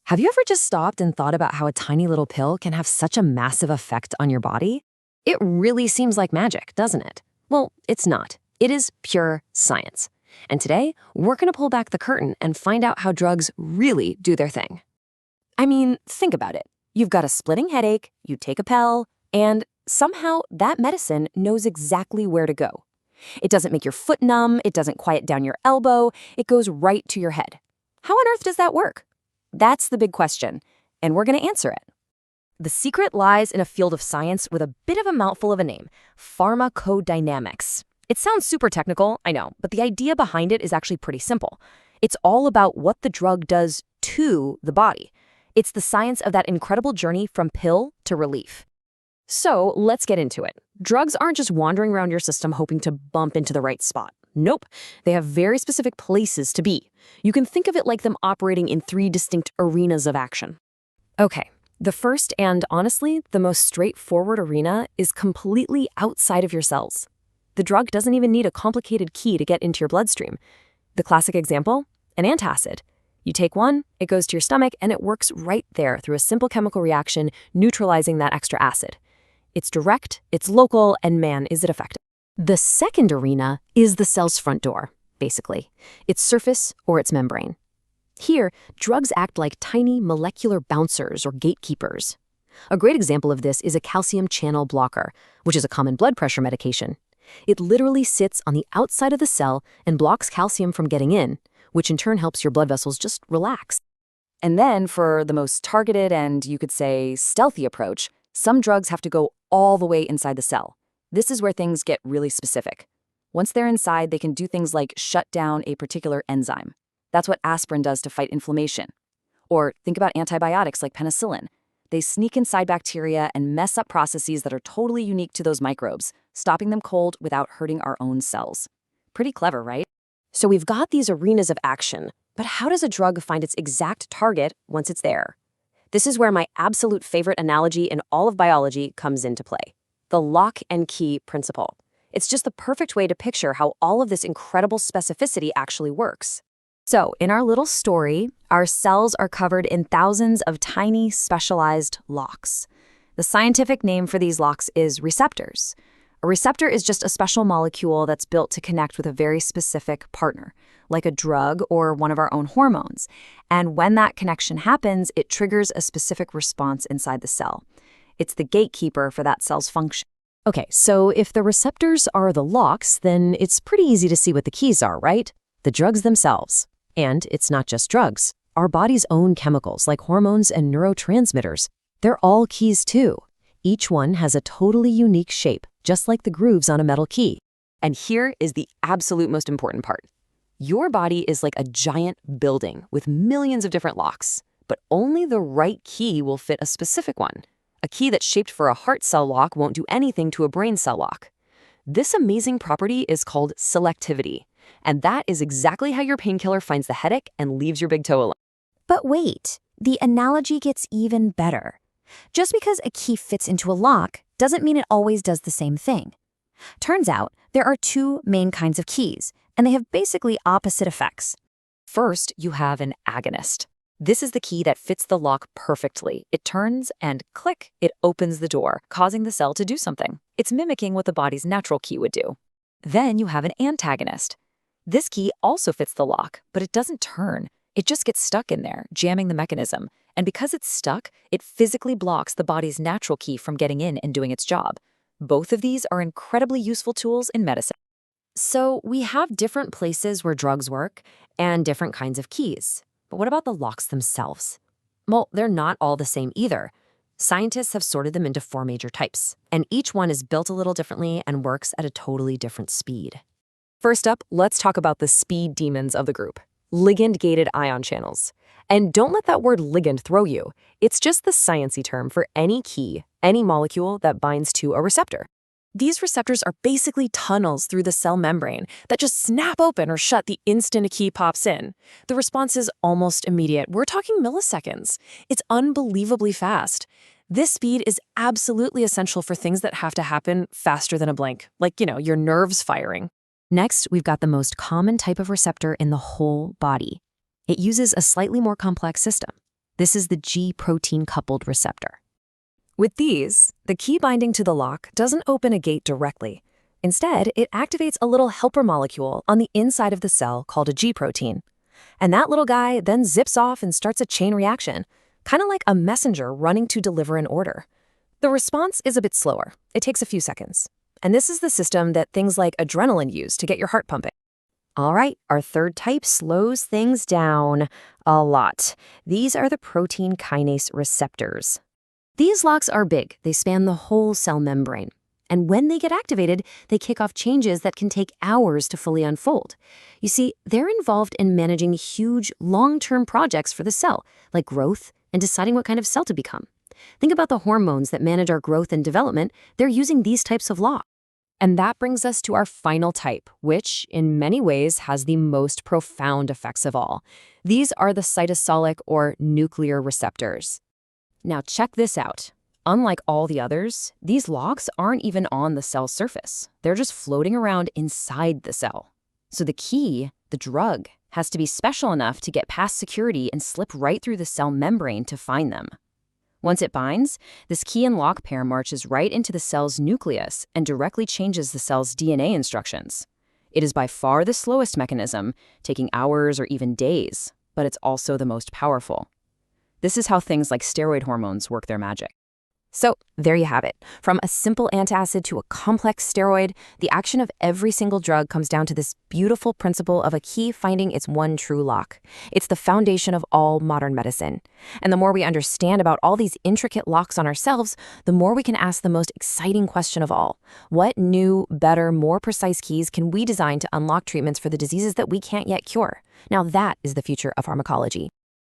Have you ever just stopped and thought about how a tiny little pill can have such a massive effect on your body? It really seems like magic, doesn't it? Well, it's not. It is pure science. And today, we're going to pull back the curtain and find out how drugs really do their thing. I mean, think about it. You've got a splitting headache, you take a pill, and somehow that medicine knows exactly where to go. It doesn't make your foot numb, it doesn't quiet down your elbow, it goes right to your head. How on earth does that work? That's the big question, and we're going to answer it. The secret lies in a field of science with a bit of a mouthful of a name, pharmacodynamics. It sounds super technical, I know, but the idea behind it is actually pretty simple. It's all about what the drug does to the body. It's the science of that incredible journey from pill to relief. So let's get into it. Drugs aren't just wandering around your system hoping to bump into the right spot. Nope, they have very specific places to be. You can think of it like them operating in 3 distinct arenas of action. Okay, the first and honestly, the most straightforward arena is completely outside of your cells. The drug doesn't even need a complicated key to get into your bloodstream. The classic example? An antacid. You take one, it goes to your stomach, and it works right there through a simple chemical reaction, neutralizing that extra acid. It's direct, it's local, and man, is it effective. The second arena is the cell's front door, basically. Its surface or its membrane. Here, drugs act like tiny molecular bouncers or gatekeepers. A great example of this is a calcium channel blocker, which is a common blood pressure medication. It literally sits on the outside of the cell and blocks calcium from getting in, which in turn helps your blood vessels just relax. And then for the most targeted and, you could say, stealthy approach, some drugs have to go all the way inside the cell. This is where things get really specific. Once they're inside, they can do things like shut down a particular enzyme. That's what aspirin does to fight inflammation. Or think about antibiotics like penicillin. They sneak inside bacteria and mess up processes that are totally unique to those microbes, stopping them cold without hurting our own cells. Pretty clever, right? So we've got these arenas of action, but how does a drug find its exact target once it's there? This is where my absolute favorite analogy in all of biology comes into play. The lock and key principle. It's just the perfect way to picture how all of this incredible specificity actually works. So, in our little story, our cells are covered in thousands of tiny, specialized locks. The scientific name for these locks is receptors. A receptor is just a special molecule that's built to connect with a very specific partner, like a drug or one of our own hormones. And when that connection happens, it triggers a specific response inside the cell. It's the gatekeeper for that cell's function. Okay, so if the receptors are the locks, then it's pretty easy to see what the keys are, right? The drugs themselves. And it's not just drugs. Our body's own chemicals, like hormones and neurotransmitters, they're all keys too. Each one has a totally unique shape, just like the grooves on a metal key. And here is the absolute most important part. Your body is like a giant building with millions of different locks, but only the right key will fit a specific one. A key that's shaped for a heart cell lock won't do anything to a brain cell lock. This amazing property is called selectivity, and that is exactly how your painkiller finds the headache and leaves your big toe alone. But wait, the analogy gets even better. Just because a key fits into a lock doesn't mean it always does the same thing. Turns out, there are 2 main kinds of keys, and they have basically opposite effects. First, you have an agonist. This is the key that fits the lock perfectly. It turns and click, it opens the door, causing the cell to do something. It's mimicking what the body's natural key would do. Then you have an antagonist. This key also fits the lock, but it doesn't turn. It just gets stuck in there, jamming the mechanism. And because it's stuck, it physically blocks the body's natural key from getting in and doing its job. Both of these are incredibly useful tools in medicine. So we have different places where drugs work and different kinds of keys. But what about the locks themselves? Well, they're not all the same either. Scientists have sorted them into 4 major types, and each one is built a little differently and works at a totally different speed. First up, let's talk about the speed demons of the group, ligand-gated ion channels. And don't let that word ligand throw you. It's just the sciencey term for any key, any molecule that binds to a receptor. These receptors are basically tunnels through the cell membrane that just snap open or shut the instant a key pops in. The response is almost immediate. We're talking milliseconds. It's unbelievably fast. This speed is absolutely essential for things that have to happen faster than a blink, like, your nerves firing. Next, we've got the most common type of receptor in the whole body. It uses a slightly more complex system. This is the G protein-coupled receptor. With these, the key binding to the lock doesn't open a gate directly. Instead, it activates a little helper molecule on the inside of the cell called a G protein. And that little guy then zips off and starts a chain reaction, kind of like a messenger running to deliver an order. The response is a bit slower. It takes a few seconds. And this is the system that things like adrenaline use to get your heart pumping. All right, our third type slows things down a lot. These are the protein kinase receptors. These locks are big. They span the whole cell membrane. And when they get activated, they kick off changes that can take hours to fully unfold. You see, they're involved in managing huge, long-term projects for the cell, like growth and deciding what kind of cell to become. Think about the hormones that manage our growth and development. They're using these types of locks. And that brings us to our final type, which, in many ways, has the most profound effects of all. These are the cytosolic or nuclear receptors. Now check this out. Unlike all the others, these locks aren't even on the cell surface. They're just floating around inside the cell. So the key, the drug, has to be special enough to get past security and slip right through the cell membrane to find them. Once it binds, this key and lock pair marches right into the cell's nucleus and directly changes the cell's DNA instructions. It is by far the slowest mechanism, taking hours or even days, but it's also the most powerful. This is how things like steroid hormones work their magic. So there you have it. From a simple antacid to a complex steroid, the action of every single drug comes down to this beautiful principle of a key finding its one true lock. It's the foundation of all modern medicine. And the more we understand about all these intricate locks on ourselves, the more we can ask the most exciting question of all. What new, better, more precise keys can we design to unlock treatments for the diseases that we can't yet cure? Now that is the future of pharmacology.